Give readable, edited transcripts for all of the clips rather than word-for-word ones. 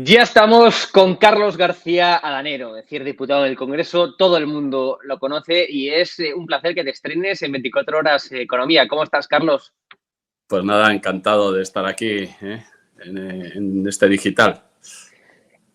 Ya estamos con Carlos García Adanero, es decir, diputado del Congreso. Todo el mundo lo conoce y es un placer que te estrenes en 24 horas Economía. ¿Cómo estás, Carlos? Pues nada, encantado de estar aquí en este digital.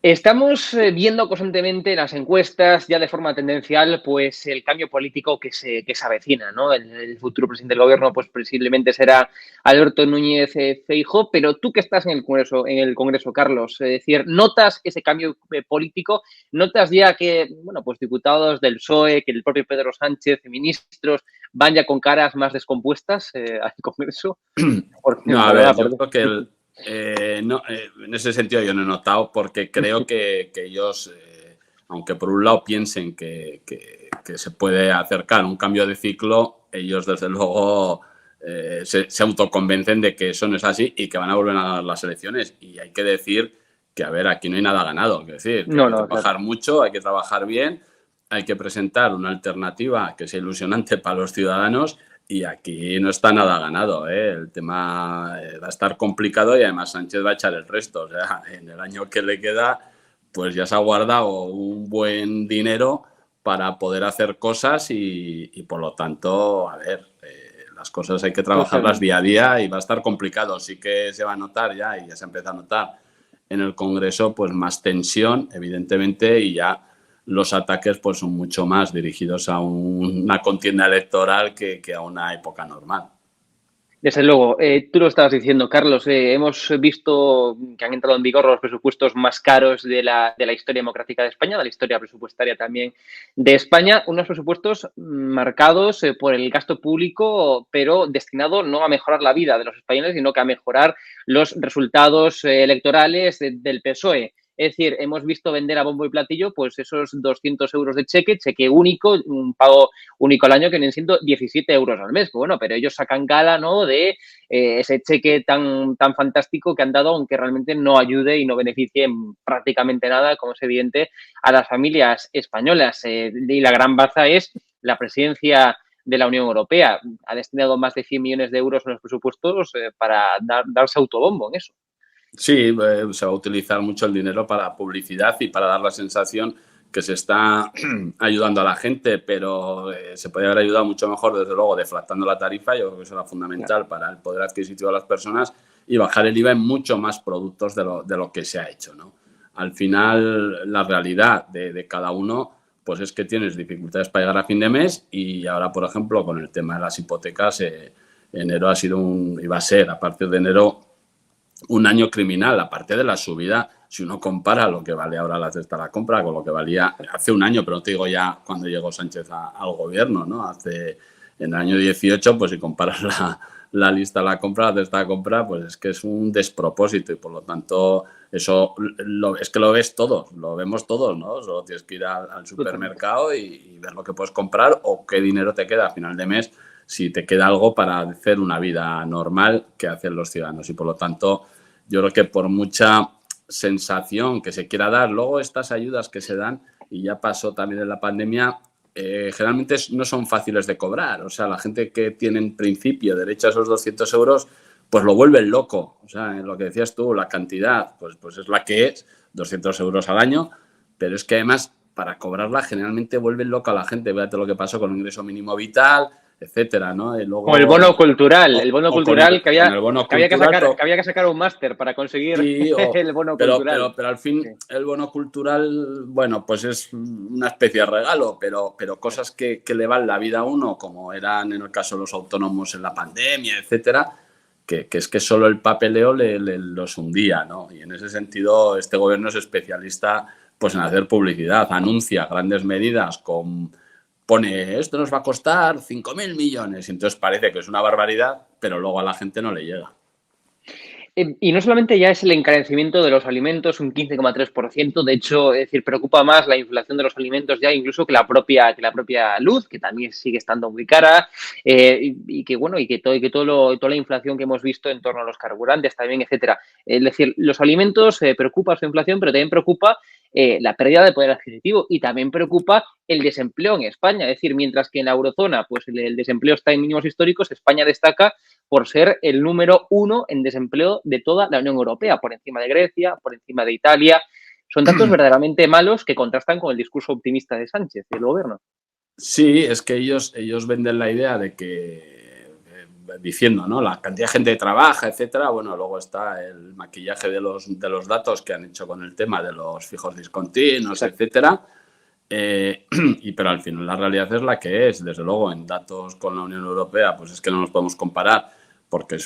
Estamos viendo constantemente las encuestas, ya de forma tendencial, pues el cambio político que se avecina, ¿no? El futuro presidente del gobierno, pues posiblemente será Alberto Núñez Feijóo, pero tú que estás en el Congreso, Carlos, es decir, ¿notas ese cambio político? ¿Notas ya que, bueno, pues diputados del PSOE, que el propio Pedro Sánchez, ministros, van ya con caras más descompuestas al Congreso? No, a Perdona, ver, yo perdona. creo que no, en ese sentido yo no he notado porque creo que ellos, aunque por un lado piensen que se puede acercar un cambio de ciclo, ellos desde luego se autoconvencen de que eso no es así y que van a volver a ganar las elecciones. Y hay que decir que, a ver, aquí no hay nada ganado, es decir, que hay No, que no, claro. trabajar mucho, hay que trabajar bien, hay que presentar una alternativa que sea ilusionante para los ciudadanos. Y aquí no está nada ganado, ¿eh? El tema va a estar complicado y además Sánchez va a echar el resto. O sea, en el año que le queda, pues ya se ha guardado un buen dinero para poder hacer cosas y por lo tanto, a ver, las cosas hay que trabajarlas Totalmente. día a día y va a estar complicado. Sí que se va a notar ya y ya se empieza a notar en el Congreso, pues más tensión, evidentemente, y ya los ataques pues son mucho más dirigidos a una contienda electoral que a una época normal. Desde luego, tú lo estabas diciendo, Carlos, hemos visto que han entrado en vigor los presupuestos más caros de la historia democrática de España, de la historia presupuestaria también de España, unos presupuestos marcados por el gasto público, pero destinado no a mejorar la vida de los españoles, sino que a mejorar los resultados electorales del PSOE. Es decir, hemos visto vender a bombo y platillo pues esos 200 euros de cheque único, un pago único al año que vienen siendo 17 euros al mes. Bueno, pero ellos sacan gala, ¿no?, de ese cheque tan fantástico que han dado, aunque realmente no ayude y no beneficie en prácticamente nada, como es evidente, a las familias españolas. Y la gran baza es la presidencia de la Unión Europea. Ha destinado más de 100 millones de euros en los presupuestos para darse autobombo en eso. Sí, se va a utilizar mucho el dinero para publicidad y para dar la sensación que se está ayudando a la gente, pero se podría haber ayudado mucho mejor, desde luego, deflactando la tarifa. Yo creo que eso era fundamental para el poder adquisitivo de las personas y bajar el IVA en mucho más productos de lo que se ha hecho, ¿no? Al final, la realidad de cada uno pues es que tienes dificultades para llegar a fin de mes y ahora, por ejemplo, con el tema de las hipotecas, enero ha sido iba a ser, a partir de enero, un año criminal, aparte de la subida. Si uno compara lo que vale ahora la cesta de la compra con lo que valía hace un año, pero no te digo ya cuando llegó Sánchez al gobierno, ¿no? En el año 18, pues si comparas la lista de la compra, la cesta de la compra, pues es que es un despropósito y por lo tanto eso es que lo ves todos, lo vemos todos, ¿no? Solo tienes que ir al supermercado y ver lo que puedes comprar o qué dinero te queda a final de mes, si te queda algo para hacer una vida normal que hacen los ciudadanos. Y por lo tanto, yo creo que por mucha sensación que se quiera dar, luego estas ayudas que se dan, y ya pasó también en la pandemia, generalmente no son fáciles de cobrar. O sea, la gente que tiene en principio derecho a esos 200 euros, pues lo vuelven loco. O sea, en lo que decías tú, la cantidad, pues es la que es, 200 euros al año, pero es que además para cobrarla generalmente vuelven loca a la gente. Fíjate lo que pasó con el ingreso mínimo vital, etcétera, ¿no? Y Como el luego, bono cultural, el bono cultural con el bono que había que cultural, sacar, que había que sacar un máster para conseguir sí, el bono cultural. pero al fin Sí, el bono cultural, bueno, pues es una especie de regalo, pero claro. cosas que le van la vida a uno, como eran en el caso de los autónomos en la pandemia, etcétera, que es que solo el papeleo los hundía, ¿no? Y en ese sentido este gobierno es especialista pues en hacer publicidad, anuncia grandes medidas pone esto nos va a costar 5.000 millones y entonces parece que es una barbaridad, pero luego a la gente no le llega. Y no solamente ya es el encarecimiento de los alimentos, un 15,3%, de hecho, es decir, preocupa más la inflación de los alimentos ya incluso que la propia luz, que también sigue estando muy cara, y que bueno, y que toda la inflación que hemos visto en torno a los carburantes también, etcétera. Es decir, los alimentos preocupa su inflación, pero también preocupa la pérdida de poder adquisitivo y también preocupa el desempleo en España. Es decir, mientras que en la eurozona pues el desempleo está en mínimos históricos, España destaca por ser el número 1 en desempleo de toda la Unión Europea, por encima de Grecia, por encima de Italia. Son datos verdaderamente malos que contrastan con el discurso optimista de Sánchez, del gobierno. Sí, es que ellos venden la idea de que, diciendo, ¿no?, la cantidad de gente que trabaja, etcétera. Bueno, luego está el maquillaje de los datos que han hecho con el tema de los fijos discontinuos, etcétera. Pero al final la realidad es la que es. Desde luego, en datos con la Unión Europea, pues es que no nos podemos comparar porque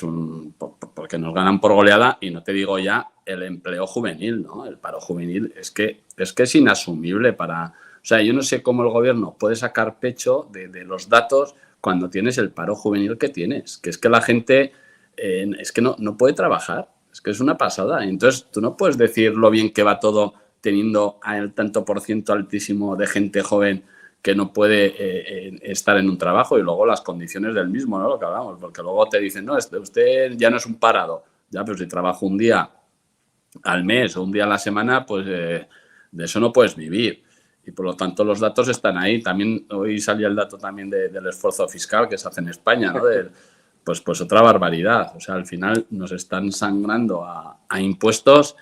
porque nos ganan por goleada, y no te digo ya el empleo juvenil, ¿no? El paro juvenil es que es inasumible para... O sea, yo no sé cómo el gobierno puede sacar pecho de los datos cuando tienes el paro juvenil que tienes, que es que la gente es que no puede trabajar, es que es una pasada. Entonces, tú no puedes decir lo bien que va todo teniendo el tanto por ciento altísimo de gente joven que no puede estar en un trabajo, y luego las condiciones del mismo, ¿no? Lo que hablamos, porque luego te dicen, no, usted ya no es un parado, ya, pero si trabajo un día al mes o un día a la semana, pues de eso no puedes vivir. Y por lo tanto los datos están ahí. También hoy salía el dato también del esfuerzo fiscal que se hace en España, ¿no? Pues otra barbaridad. O sea, al final nos están sangrando a impuestos.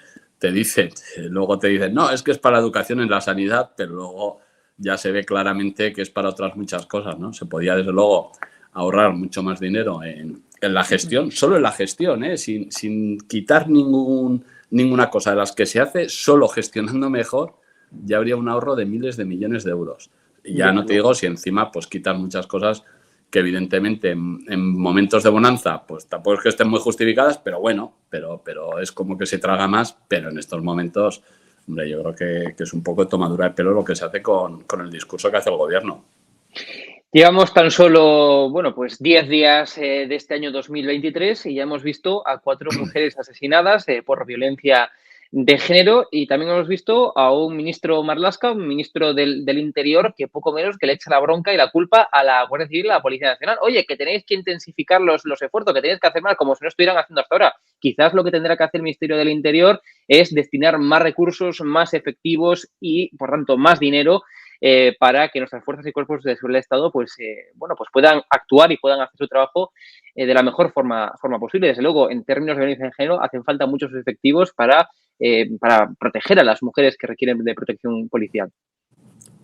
Luego te dicen, no, es que es para la educación en la sanidad, pero luego ya se ve claramente que es para otras muchas cosas, ¿no? Se podía, desde luego, ahorrar mucho más dinero en la gestión, solo en la gestión, sin quitar ninguna cosa de las que se hace, solo gestionando mejor, ya habría un ahorro de miles de millones de euros. Y ya no te digo si encima pues quitar muchas cosas que evidentemente en momentos de bonanza pues tampoco es que estén muy justificadas, pero bueno, pero es como que se traga más, pero en estos momentos, hombre, yo creo que es un poco de tomadura de pelo lo que se hace con el discurso que hace el gobierno. Llevamos tan solo, bueno, pues 10 días de este año 2023 y ya hemos visto a 4 mujeres asesinadas por violencia de género, y también hemos visto a un ministro Marlaska, un ministro del Interior, que poco menos que le echa la bronca y la culpa a la Guardia Civil y a la Policía Nacional. Oye, que tenéis que intensificar los esfuerzos, que tenéis que hacer más, como si no estuvieran haciendo hasta ahora. Quizás lo que tendrá que hacer el Ministerio del Interior es destinar más recursos, más efectivos y, por tanto, más dinero para que nuestras fuerzas y cuerpos de seguridad del Estado pues puedan actuar y puedan hacer su trabajo de la mejor forma posible. Desde luego, en términos de violencia de género, hacen falta muchos efectivos para proteger a las mujeres que requieren de protección policial.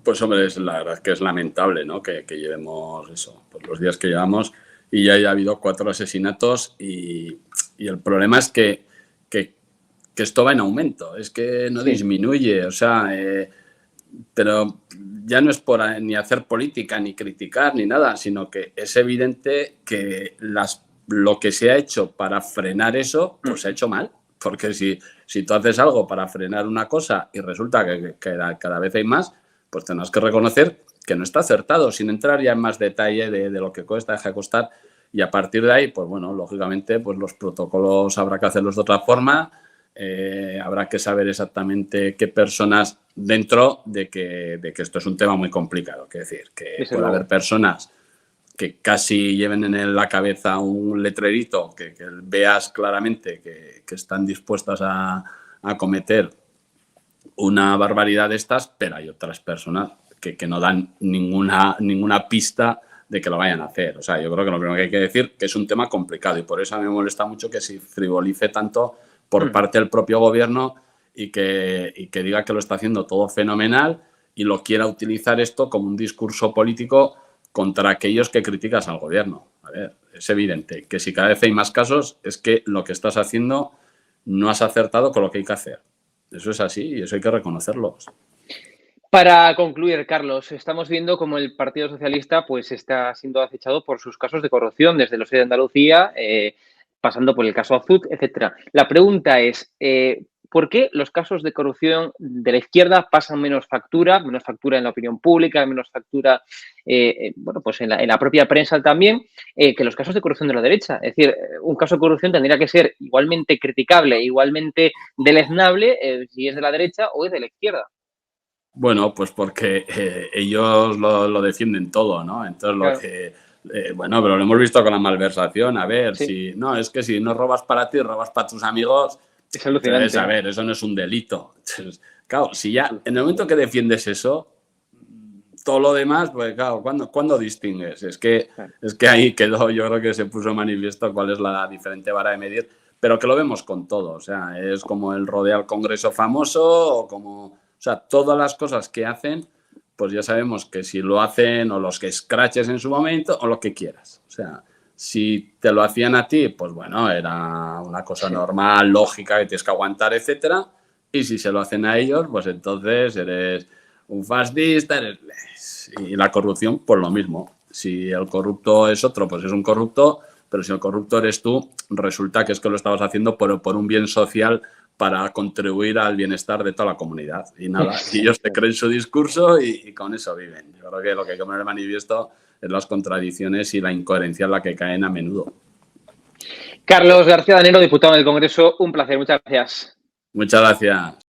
Pues hombre, la verdad es que es lamentable, ¿no?, que llevemos eso, pues los días que llevamos, y ya haya habido 4 asesinatos, y el problema es que esto va en aumento, es que no disminuye, o sea, pero ya no es por ni hacer política, ni criticar, ni nada, sino que es evidente que lo que se ha hecho para frenar eso, pues se ha hecho mal. Porque si tú haces algo para frenar una cosa y resulta que cada vez hay más, pues tenemos que reconocer que no está acertado, sin entrar ya en más detalle de lo que cuesta, deja de costar. Y a partir de ahí, pues bueno, lógicamente, pues los protocolos habrá que hacerlos de otra forma. Habrá que saber exactamente qué personas, dentro de que esto es un tema muy complicado. Es decir, que puede haber personas que casi lleven en la cabeza un letrerito que veas claramente que están dispuestas a cometer una barbaridad de estas, pero hay otras personas que no dan ninguna pista de que lo vayan a hacer. O sea, yo creo que lo primero que hay que decir que es un tema complicado, y por eso a mí me molesta mucho que se frivolice tanto por parte del propio gobierno y que diga que lo está haciendo todo fenomenal y lo quiera utilizar esto como un discurso político contra aquellos que criticas al gobierno. A ver, es evidente que si cada vez hay más casos es que lo que estás haciendo no has acertado con lo que hay que hacer. Eso es así y eso hay que reconocerlo. Para concluir, Carlos, estamos viendo cómo el Partido Socialista pues está siendo acechado por sus casos de corrupción, desde los de Andalucía, pasando por el caso Azud, etcétera. La pregunta es, ¿por qué los casos de corrupción de la izquierda pasan menos factura en la opinión pública, menos factura pues en la propia prensa también, que los casos de corrupción de la derecha? Es decir, un caso de corrupción tendría que ser igualmente criticable, igualmente deleznable, si es de la derecha o es de la izquierda. Bueno, pues porque ellos lo defienden todo, ¿no? Entonces, claro. Bueno, pero lo hemos visto con la malversación. A ver, no, es que si no robas para ti, robas para tus amigos. Es alucinante. Entonces, a ver, eso no es un delito. Entonces, claro, si ya en el momento que defiendes eso, todo lo demás, pues claro, ¿cuándo distingues? Es que ahí quedó, yo creo que se puso manifiesto cuál es la diferente vara de medir, pero que lo vemos con todo, o sea, es como el rodeo al Congreso famoso, o sea, todas las cosas que hacen, pues ya sabemos que si lo hacen o los que scratches en su momento o lo que quieras, o sea, si te lo hacían a ti, pues bueno, era una cosa normal, lógica, que tienes que aguantar, etcétera, y si se lo hacen a ellos, pues entonces eres un fascista, y la corrupción, pues lo mismo. Si el corrupto es otro, pues es un corrupto, pero si el corrupto eres tú, resulta que es que lo estabas haciendo por un bien social para contribuir al bienestar de toda la comunidad. Y nada, y ellos te creen su discurso y con eso viven. Yo creo que lo que hay que poner de manifiesto es las contradicciones y la incoherencia en la que caen a menudo. Carlos García Danero, diputado en el Congreso, un placer, muchas gracias. Muchas gracias.